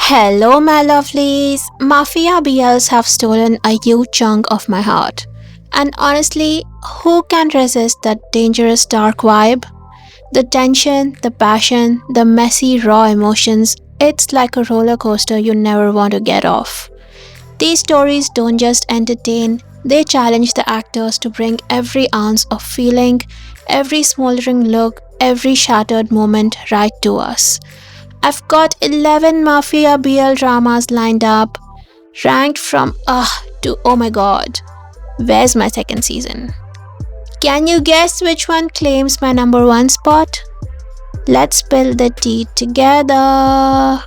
Hello, my lovelies. Mafia BLs have stolen a huge chunk of my heart. And honestly, who can resist that dangerous dark vibe? The tension, the passion, the messy raw emotions, it's like a roller coaster you never want to get off. These stories don't just entertain, they challenge the actors to bring every ounce of feeling, every smoldering look, every shattered moment right to us. I've got 11 Mafia BL dramas lined up, ranked from to oh my god, where's my second season? Can you guess which one claims my number one spot? Let's spill the tea together.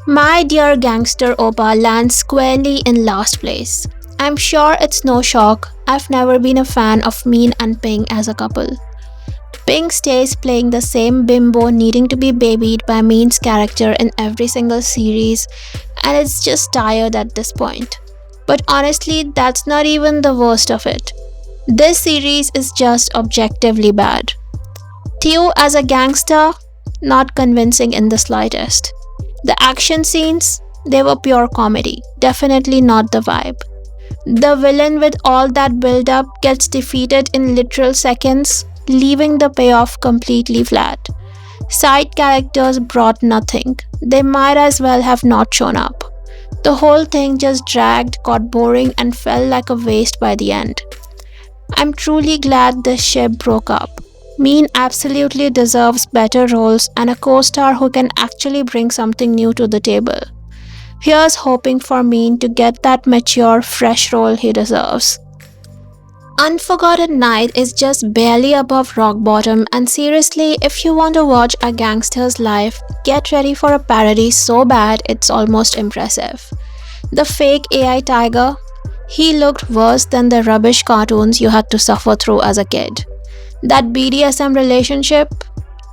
My dear gangster Opa lands squarely in last place. I'm sure it's no shock, I've never been a fan of Mean and Ping as a couple. Ping stays playing the same bimbo needing to be babied by Mean's character in every single series, and it's just tired at this point. But honestly, that's not even the worst of it. This series is just objectively bad. Theo as a gangster, not convincing in the slightest. The action scenes, they were pure comedy, definitely not the vibe. The villain with all that build up gets defeated in literal seconds, leaving the payoff completely flat. Side characters brought nothing. They might as well have not shown up. The whole thing just dragged, got boring, and felt like a waste by the end. I'm truly glad this ship broke up. Mean absolutely deserves better roles and a co-star who can actually bring something new to the table. Here's hoping for Mean to get that mature, fresh role he deserves. Unforgotten Night is just barely above rock bottom, and seriously, if you want to watch a gangster's life, get ready for a parody so bad it's almost impressive. The fake AI tiger, he looked worse than the rubbish cartoons you had to suffer through as a kid. That BDSM relationship,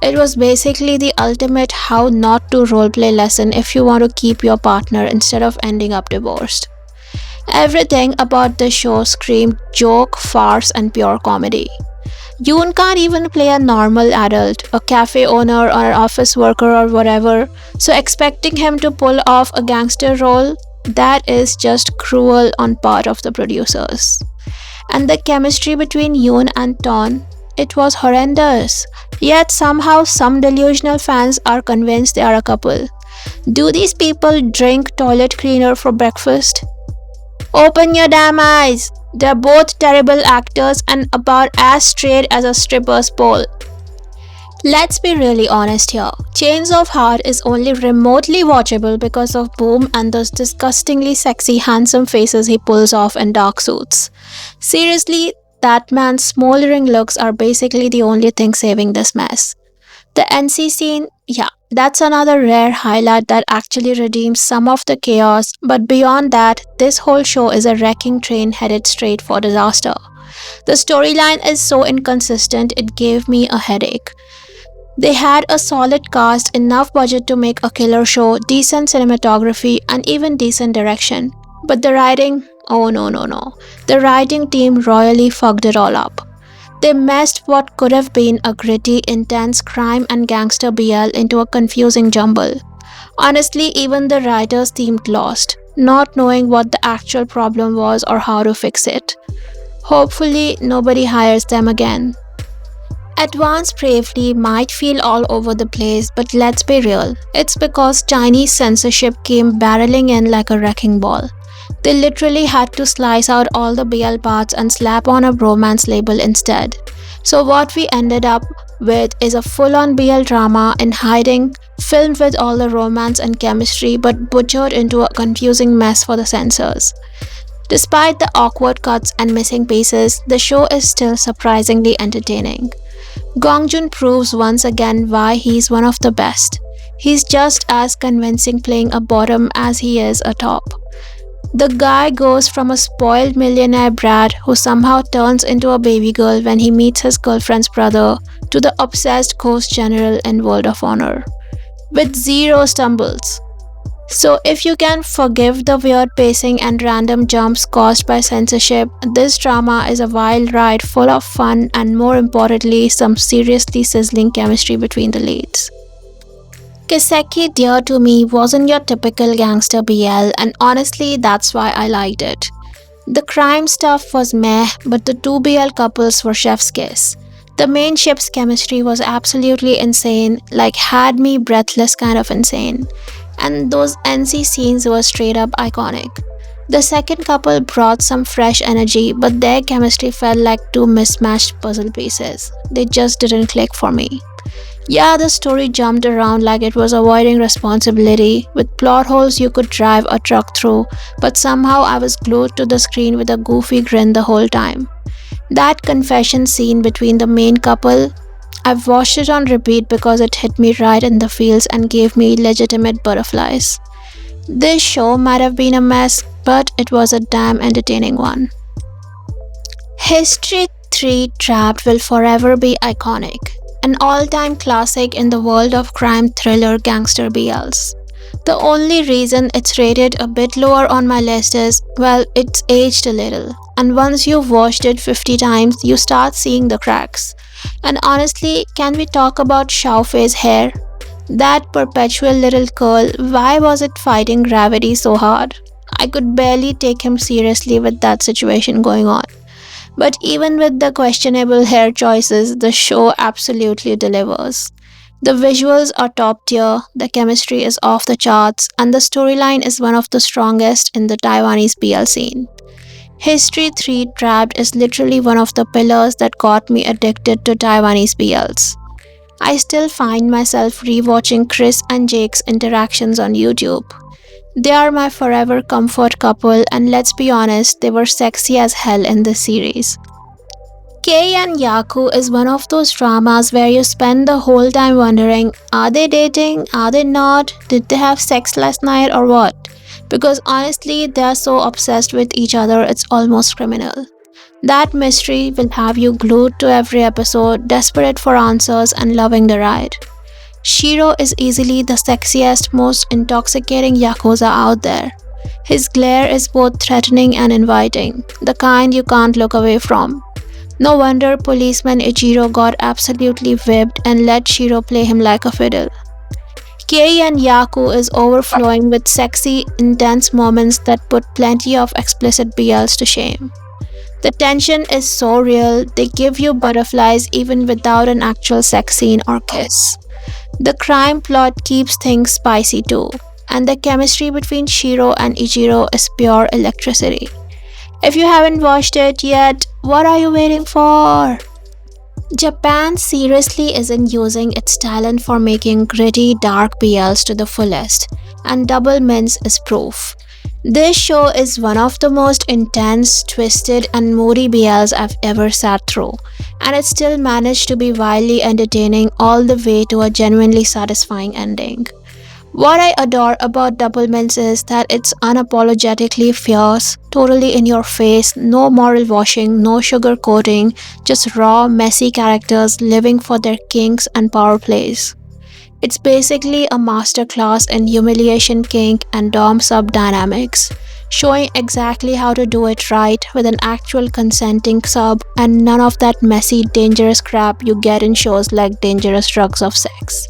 it was basically the ultimate how not to roleplay lesson if you want to keep your partner instead of ending up divorced. Everything about the show screamed joke, farce, and pure comedy. Yoon can't even play a normal adult, a cafe owner or an office worker or whatever, so expecting him to pull off a gangster role, that is just cruel on part of the producers. And the chemistry between Yoon and Ton, it was horrendous. Yet somehow some delusional fans are convinced they are a couple. Do these people drink toilet cleaner for breakfast? Open your damn eyes! They're both terrible actors and about as straight as a stripper's pole. Let's be really honest here. Chains of Heart is only remotely watchable because of Boom and those disgustingly sexy handsome faces he pulls off in dark suits. Seriously, that man's smoldering looks are basically the only thing saving this mess. The NC scene, yeah, that's another rare highlight that actually redeems some of the chaos, but beyond that, this whole show is a wrecking train headed straight for disaster. The storyline is so inconsistent it gave me a headache. They had a solid cast, enough budget to make a killer show, decent cinematography, and even decent direction. But the writing, oh no. The writing team royally fucked it all up. They messed what could have been a gritty, intense crime and gangster BL into a confusing jumble. Honestly, even the writers seemed lost, not knowing what the actual problem was or how to fix it. Hopefully, nobody hires them again. Advanced Bravely might feel all over the place, but let's be real, it's because Chinese censorship came barreling in like a wrecking ball. They literally had to slice out all the BL parts and slap on a bromance label instead. So what we ended up with is a full-on BL drama in hiding, filmed with all the romance and chemistry but butchered into a confusing mess for the censors. Despite the awkward cuts and missing pieces, the show is still surprisingly entertaining. Gongjun proves once again why he's one of the best. He's just as convincing playing a bottom as he is a top. The guy goes from a spoiled millionaire brat who somehow turns into a baby girl when he meets his girlfriend's brother to the obsessed Coast General in World of Honor, with zero stumbles. So if you can forgive the weird pacing and random jumps caused by censorship, this drama is a wild ride full of fun and more importantly, some seriously sizzling chemistry between the leads. Kiseki Dear to Me wasn't your typical gangster BL, and honestly, that's why I liked it. The crime stuff was meh, but the two BL couples were chef's kiss. The main ship's chemistry was absolutely insane, like had me breathless kind of insane. And those NC scenes were straight up iconic. The second couple brought some fresh energy, but their chemistry felt like two mismatched puzzle pieces. They just didn't click for me. Yeah, the story jumped around like it was avoiding responsibility, with plot holes you could drive a truck through, but somehow I was glued to the screen with a goofy grin the whole time. That confession scene between the main couple, I've watched it on repeat because it hit me right in the feels and gave me legitimate butterflies. This show might have been a mess, but it was a damn entertaining one. History 3 Trapped will forever be iconic, an all time classic in the world of crime thriller gangster BLs. The only reason it's rated a bit lower on my list is, well, it's aged a little, and once you've watched it 50 times, you start seeing the cracks. And honestly, can we talk about Xiaofei's hair? That perpetual little curl, why was it fighting gravity so hard? I could barely take him seriously with that situation going on. But even with the questionable hair choices, the show absolutely delivers. The visuals are top tier, the chemistry is off the charts, and the storyline is one of the strongest in the Taiwanese BL scene. History 3 Trapped is literally one of the pillars that got me addicted to Taiwanese BLs. I still find myself rewatching Chris and Jake's interactions on YouTube. They are my forever comfort couple, and let's be honest, they were sexy as hell in this series. Kei and Yaku is one of those dramas where you spend the whole time wondering, are they dating? Are they not? Did they have sex last night or what? Because honestly, they are so obsessed with each other, it's almost criminal. That mystery will have you glued to every episode, desperate for answers and loving the ride. Shiro is easily the sexiest, most intoxicating Yakuza out there. His glare is both threatening and inviting, the kind you can't look away from. No wonder policeman Ichiro got absolutely whipped and let Shiro play him like a fiddle. Kei and Yaku is overflowing with sexy, intense moments that put plenty of explicit BLs to shame. The tension is so real, they give you butterflies even without an actual sex scene or kiss. The crime plot keeps things spicy too, and the chemistry between Shiro and Ichiro is pure electricity. If you haven't watched it yet, what are you waiting for? Japan seriously isn't using its talent for making gritty, dark BLs to the fullest, and Double Mince is proof. This show is one of the most intense, twisted, and moody BLs I've ever sat through, and it still managed to be wildly entertaining all the way to a genuinely satisfying ending. What I adore about Double Mince is that it's unapologetically fierce, totally in your face, no moral washing, no sugar coating, just raw, messy characters living for their kinks and power plays. It's basically a masterclass in humiliation kink and dom sub dynamics, showing exactly how to do it right with an actual consenting sub and none of that messy, dangerous crap you get in shows like Dangerous Drugs of Sex.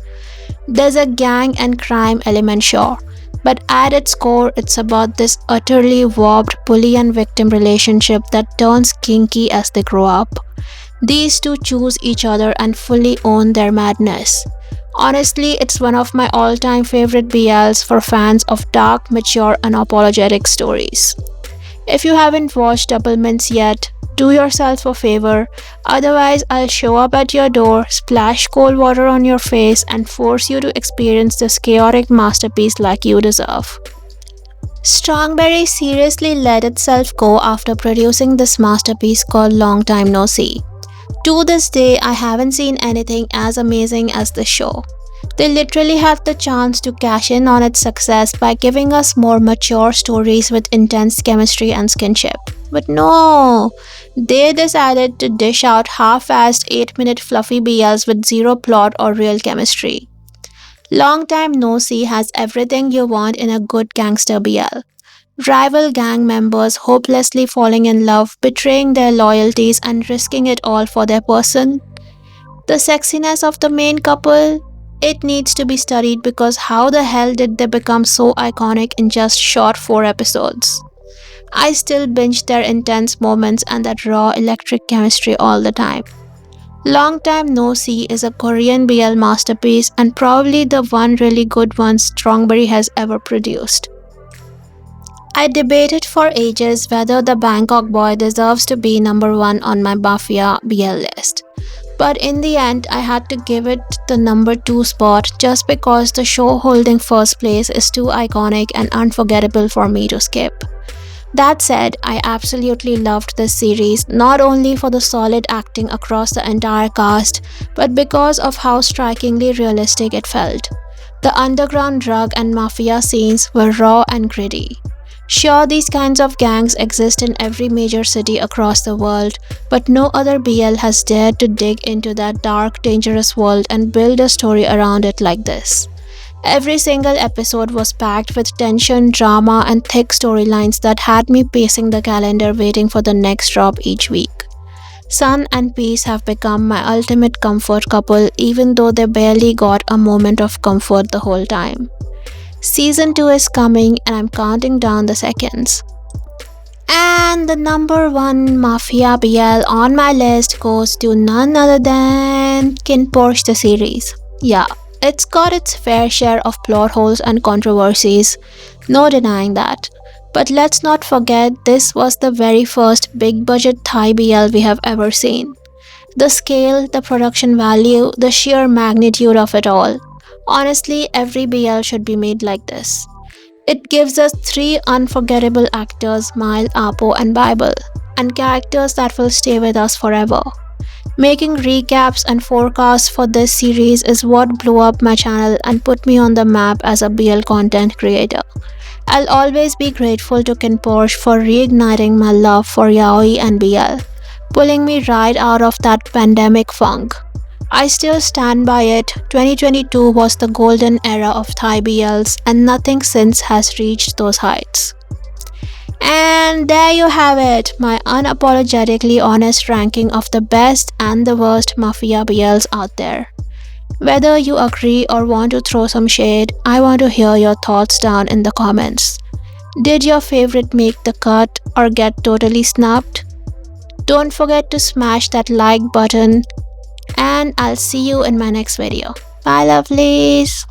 There's a gang and crime element, sure, but at its core, it's about this utterly warped bully and victim relationship that turns kinky as they grow up. These two choose each other and fully own their madness. Honestly, it's one of my all-time favorite BLs for fans of dark, mature, unapologetic stories. If you haven't watched Double Mince yet, do yourself a favor, otherwise I'll show up at your door, splash cold water on your face, and force you to experience this chaotic masterpiece like you deserve. Strongberry seriously let itself go after producing this masterpiece called Long Time No See. To this day, I haven't seen anything as amazing as this show. They literally had the chance to cash in on its success by giving us more mature stories with intense chemistry and skinship. But no, they decided to dish out half-assed 8-minute fluffy BLs with zero plot or real chemistry. Long Time No See has everything you want in a good gangster BL. Rival gang members hopelessly falling in love, betraying their loyalties and risking it all for their person. The sexiness of the main couple, It needs to be studied because how the hell did they become so iconic in just short 4 episodes? I still binge their intense moments and that raw electric chemistry all the time. Long Time No See is a Korean BL masterpiece and probably the one really good one Strongberry has ever produced. I debated for ages whether the Bangkok Boy deserves to be number 1 on my Mafia BL list. But in the end, I had to give it the number 2 spot just because the show holding first place is too iconic and unforgettable for me to skip. That said, I absolutely loved this series not only for the solid acting across the entire cast, but because of how strikingly realistic it felt. The underground drug and mafia scenes were raw and gritty. Sure, these kinds of gangs exist in every major city across the world, but no other BL has dared to dig into that dark, dangerous world and build a story around it like this. Every single episode was packed with tension, drama, and thick storylines that had me pacing the calendar waiting for the next drop each week. Sun and Peace have become my ultimate comfort couple, even though they barely got a moment of comfort the whole time. Season 2 is coming and I'm counting down the seconds. And the number 1 Mafia BL on my list goes to none other than Kin Porsche the series. Yeah, it's got its fair share of plot holes and controversies, no denying that. But let's not forget this was the very first big budget Thai BL we have ever seen. The scale, the production value, the sheer magnitude of it all. Honestly, every BL should be made like this. It gives us 3 unforgettable actors, Mile, Apo and Bible, and characters that will stay with us forever. Making recaps and forecasts for this series is what blew up my channel and put me on the map as a BL content creator. I'll always be grateful to Kin Porsche for reigniting my love for yaoi and BL, pulling me right out of that pandemic funk. I still stand by it, 2022 was the golden era of Thai BLs and nothing since has reached those heights. And there you have it, my unapologetically honest ranking of the best and the worst Mafia BLs out there. Whether you agree or want to throw some shade, I want to hear your thoughts down in the comments. Did your favorite make the cut or get totally snubbed? Don't forget to smash that like button and I'll see you in my next video. Bye lovelies!